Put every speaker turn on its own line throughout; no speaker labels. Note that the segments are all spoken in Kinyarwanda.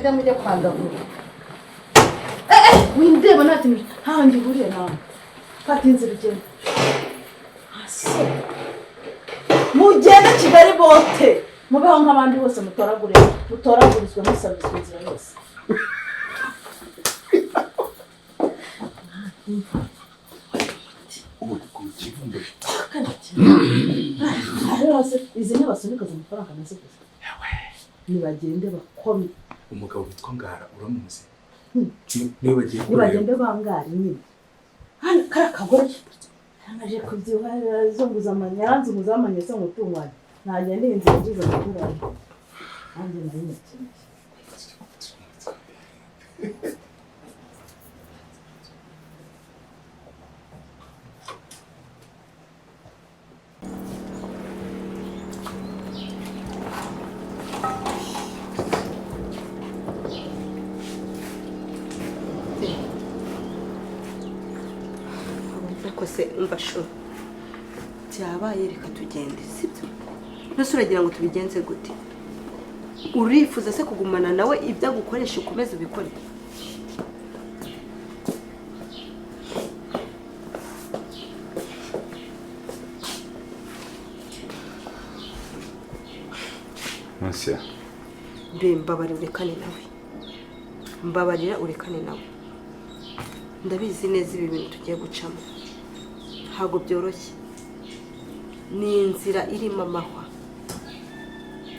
mugende mujye kwandagura windeba natinje hangi buriye nawe fata inzira ugende hasi mugende Kigali bote mubeho nk'abandi bose mutoragurizwe musabizwe inzira yose izi ni basunika amafaranga nazo gusa nibagende bakome
umugabo witwa Ngara uramuzi
nibagende bangara nyine hano karakagore naje kubyiwa zonguza amanyanzu muzamanye se ngutungwana nagende inzira nziza n'abantu anje nari nakene
kose mbasho byabaye reka tugende sibyo nose uragira ngo tubigenze gute urifuza se kugumana nawe ibyo gukoresha ukomeze ubikore
Masya
mbabarira urekane nawe ndabizi neza ibi bintu tugiye gucamo ntabwo byoroshye ni inzira irimo amahwa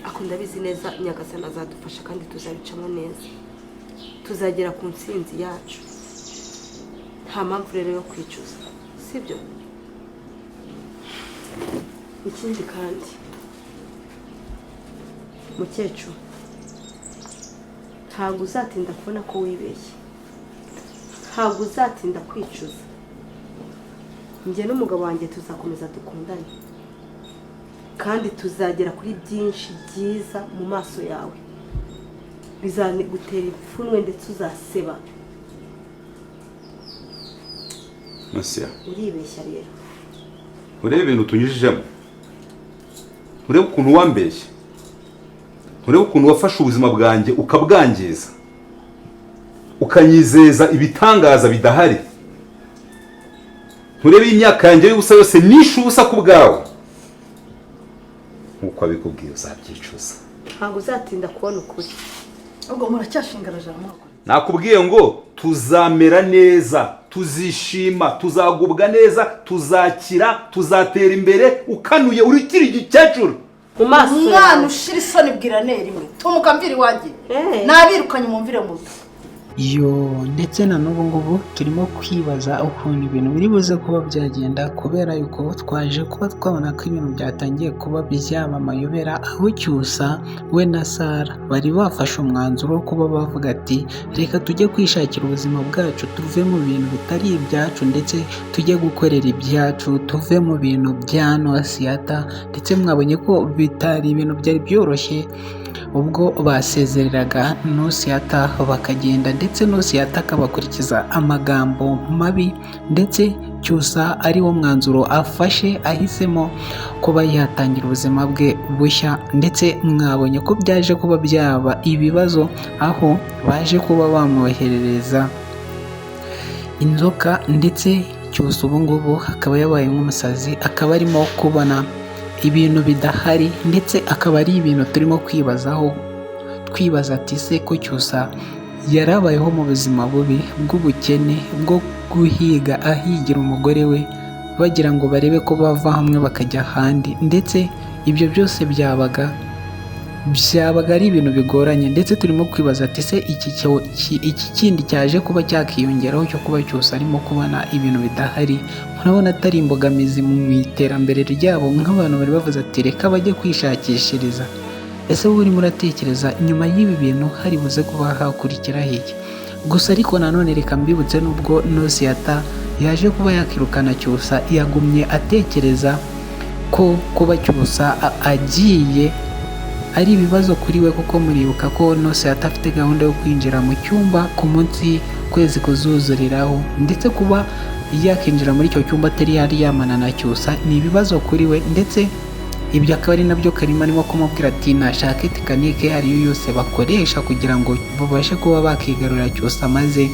ako ndabizi neza Nyagasani azadufasha kandi tuzabicamo neza tuzagera ku ntsinzi yacu nta mpamvu rero yo kwicuza sibyo ikindi kandi mukecuru ntabwo uzatinda kubona ko wibeshye ntabwo uzatinda kwicuza njye n'umugabo wanjye tuzakomeza dukundane kandi tuzagera kuri byinshi byiza mu maso yawe bizagutera ipfunwe ndetse uzaseba
Masya
uribeshya rero
urebe ibintu tunyujijemo urebe ukuntu wambeshye urebe ukuntu wafashe ubuzima bwanjye ukabwangiza ukanyizeza ibitangaza bidahari urebe imyaka yanjye y'ubusa yose nishe ubusa ku bwawe nkuko abikubwiye uzabyicuza
ntabwo uzatinda kubona ukuri
ubwo muracyashingaraje amoko
nakubwiye ngo tuzamera neza tuzishima tuzagubwa neza tuzakira tuzatera imbere ukanuye urikiri igikecuru
mu maso
umwana ushira isoni bwira rimwe tumuka mviri wanjye nabirukanye umumvire muto
ndetse na n'ubu ngubu turimo kwibaza ukuntu ibintu biri buze kuba byagenda kubera yuko twaje kuba twabona ko ibintu byatangiye kuba byaba amayobera aho Cyusa we na Sara bari bafashe umwanzuro wo kuba bavuga ati reka tujye kwishakira ubuzima bwacu tuve mu bintu bitari ibyacu ndetse tujye gukorera ibyacu tuve mu bintu bya Nosiyata ndetse mwabonye ko bitari ibintu byari byoroshye ubwo basezereraga Nosiyata bakagenda ndetse Nosiyata akabakurikiza amagambo mabi ndetse Cyusa ari wo mwanzuro afashe ahisemo kuba yatangira ubuzima bwe bushya ndetse mwabonye ko byaje kuba byaba ibibazo aho baje kuba bamwoherereza inzoka ndetse Cyusa ubu ngubu akaba yabaye nk'umusazi akaba arimo kubona ibintu bidahari ndetse akaba ari ibintu turimo kwibazaho twibaza ati se ko Cyusa yarabayeho mu buzima bubi bw'ubukene bwo guhiga ahigira umugore we bagira ngo barebe ko bava hamwe bakajya ahandi ndetse ibyo byose byabaga ari ibintu bigoranye ndetse turimo kwibaza ati se iki kindi cyaje kuba cyakiyongeraho cyo kuba Cyusa arimo kubona ibintu bidahari murabona atari imbogamizi mu iterambere ryabo nk'abantu bari bavuze ati reka bajye kwishakishiriza ese wowe urimo uratekereza nyuma y'ibi bintu hari buze kuba hakurikiraho iki gusa ariko nanone reka mbibutse n'ubwo Nosiyata yaje kuba yakirukana Cyusa yagumye atekereza ko kuba Cyusa agiye ari ibibazo kuri we kuko muribuka ko Nosiyata afite gahunda yo kwinjira mu cyumba ku munsi kwezi kuzuzuriraho ndetse kuba yakinjira muri icyo cyumba atari yari yamana na Cyusa ni ibibazo kuri we ndetse ibyo akaba ari nabyo Karima arimo kumubwira ati nashake tekinike ariyo yose bakoresha kugira ngo babashe kuba bakigarurira Cyusa maze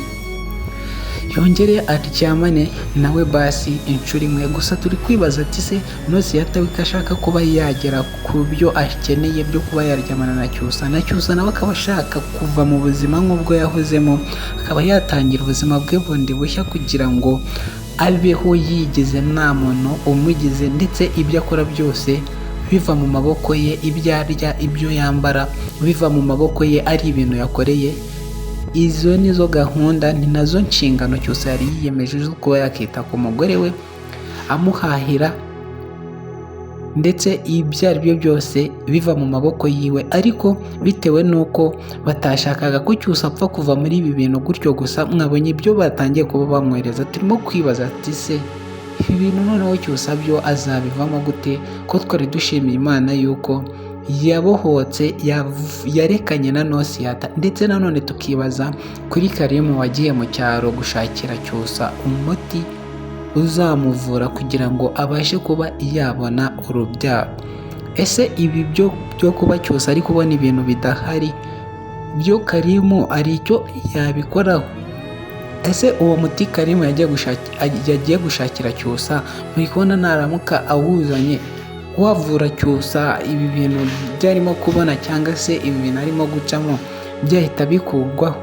yongere aryamane nawe basi inshuro imwe. Gusa turi kwibaza ati se Nosiyata we ko ashaka kuba yagera ku byo akeneye byo kuba yaryamana na Cyusa nawe akaba ashaka kuva mu buzima nk'ubwo yahozemo, akaba yatangira ubuzima bwe bundi bushya kugira ngo abeho yigeze nta muntu umugize, ndetse ibyo akora byose biva mu maboko ye, ibyo arya ibyo yambara biva mu maboko ye, ari ibintu yakoreye. Izo nizo gahunda, ni nazo nshingano Cyusa yari yiyemeje zo kuba yakita ku mugore we, amuhahira ndetse ibyo ari byo byose biva mu maboko yiwe. Ariko bitewe n'uko batashakaga ko Cyusa apfa kuva muri ibi bintu gutyo gusa, mwabonye ibyo batangiye kuba bamwohereza, turimo kwibaza ati se ibi bintu noneho Cyusa byo azabivamo gute, ko twari dushimiye Imana yuko yabohotse yarekanye na Nosiyata. Ndetse nanone tukibaza kuri Karimu wagiye mu cyaro gushakira Cyusa umuti uzamuvura kugira ngo abashe kuba yabona urubyaro. Ese ibi byo kuba Cyusa ari kubona ibintu bidahari byo Karimu ari icyo yabikoraho? Ese uwo muti Karimu yagiye gushakira Cyusa muri kubona naramuka awuzanye wavura Cyusa ibi bintu byarimo kubona, cyangwa se ibi bintu arimo gucamo byahita bikurwaho?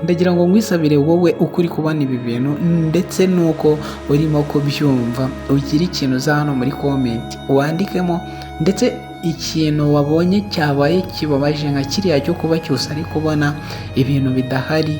Ndagira ngo nkwisabire wowe ukuri kubona ibi bintu ndetse nuko urimo kubyumva, ugira ikintu uza hano muri comment wandikemo, ndetse ikintu wabonye cyabaye kibabaje nka kiriya cyo kuba Cyusa ari kubona ibintu bidahari,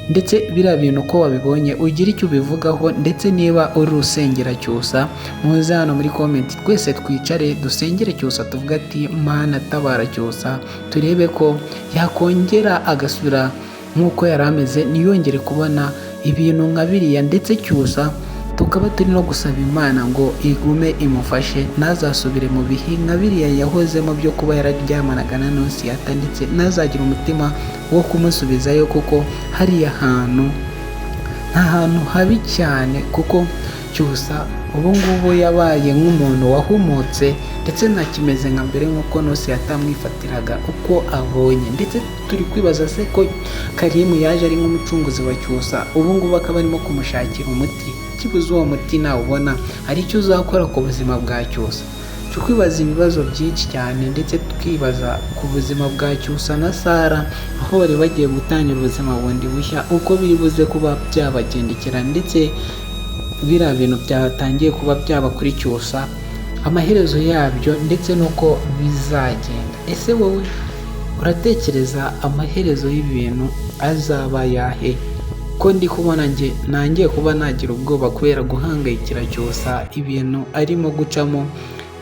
ndetse biriya bintu ko wabibonye ugira icyo ubivugaho. Ndetse niba uri usengera Cyusa muze hano muri comment, twese twicare dusengere Cyusa, tuvuga ati Mana tabara Cyusa, turebe ko yakongera agasubira nk'uko yari ameze, ntiyongere kubona ibintu nka biriya. Ndetse Cyusa tukaba turi no gusaba Imana ngo igume imufashe, ntazasubire mu bihe nka biriya yahozemo byo kuba yararyamanaga na Nosiyata, ndetse ntazagira umutima wo kumusubizayo, kuko hariya hantu nta hantu habi cyane, kuko Cyusa ubu ngubu yabaye nk'umuntu wahumutse, ndetse ntakimeze nka mbere nk'uko Nosiyata amwifatiraga uko abonye. Ndetse turi kwibaza se ko Karimu yaje ari nk'umucunguzi wa Cyusa, ubu ngubu akaba arimo kumushakira umuti. Kibuze uwo muti nawubona hari icyo uzakora ku buzima bwa Cyusa. Tukwibaza ibibazo byinshi cyane, ndetse tukibaza ku buzima bwa Cyusa na Sara, aho bari bagiye gutangira ubuzima bundi bushya, uko biri buze kuba byabagendekera, ndetse biriya bintu byatangiye kuba byaba kuri Cyusa, amaherezo yabyo ndetse n'uko bizagenda. Ese wowe uratekereza amaherezo y'ibintu azaba yahe? Ko ndi kubona nangiye kuba nagira ubwoba kubera guhangayikira Cyusa ibintu arimo gucamo,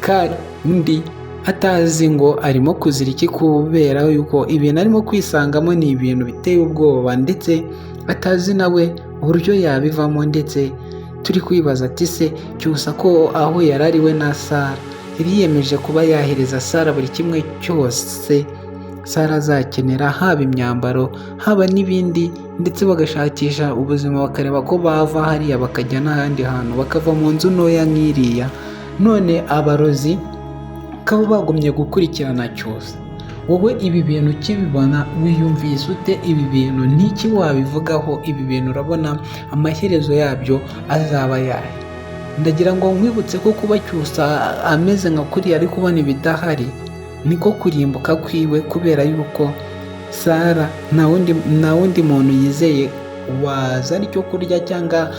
kandi atazi ngo arimo kuzira iki, kubera yuko ibintu arimo kwisangamo ni ibintu biteye ubwoba, ndetse atazi nawe uburyo yabivamo. Ndetse turi kwibaza ati se Cyusa ko aho yari ari we na Sara yiyemeje kuba yahereza Sara buri kimwe cyose Sara azakenera, haba imyambaro haba n'ibindi, ndetse bagashakisha ubuzima bakareba ko bava hariya bakajya n'ahandi hantu, bakava mu nzu ntoya nk'iriya. None abarozi bakaba bagumye gukurikirana Cyusa. Wowe ibi bintu ukibibona wiyumvise ute? Ibi bintu n'iki wabivugaho? Ibi bintu urabona amaherezo yabyo azaba yahe? Ndagira ngo nkwibutse ko kuba Cyusa ameze nka kuriya ari kubona ibidahari niko kurimbuka kwiwe, kubera yuko Sara nta wundi muntu yizeye wazana icyo kurya, cyangwa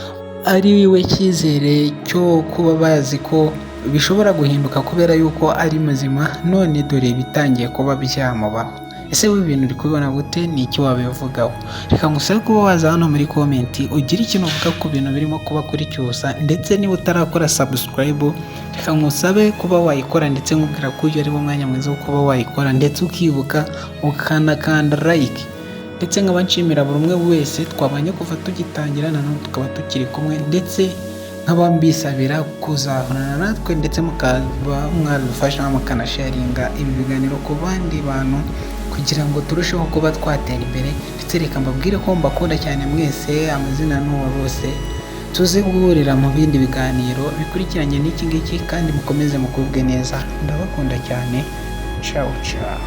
ari we cyizere cyo kuba bazi ko bishobora guhinduka kubera yuko ari muzima. None dore bitangiye kuba byamubaho. Ese we ibintu uri kubibona gute? Ni iki wabivugaho? Reka ngusabe kuba waza hano muri comment ugira ikintu uvuga ku bintu birimo kuba kuri Cyusa, ndetse niba utarakora subscribe reka ngusabe kuba wayikora, ndetse nkubwira ko uyu ari wo mwanya mwiza wo kuba wayikora, ndetse ukibuka ukanakanda like. Ndetse nkaba nshimira buri umwe wese twabanye kuva tugitangira na none tukaba tukiri kumwe, ndetse nkaba mbisabira kuzahorana natwe, ndetse mukaba mwadufasha mukanasharinga ibi biganiro ku bandi bantu kugira ngo turusheho kuba twatera imbere. Ndetse reka mbabwire ko mbakunda cyane mwese, amazina n'uwa bose tuze guhurira mu bindi biganiro bikurikiranye n'iki ngiki kandi mukomeze mukubwe neza. Ndabakunda cyane. Ciao ciao.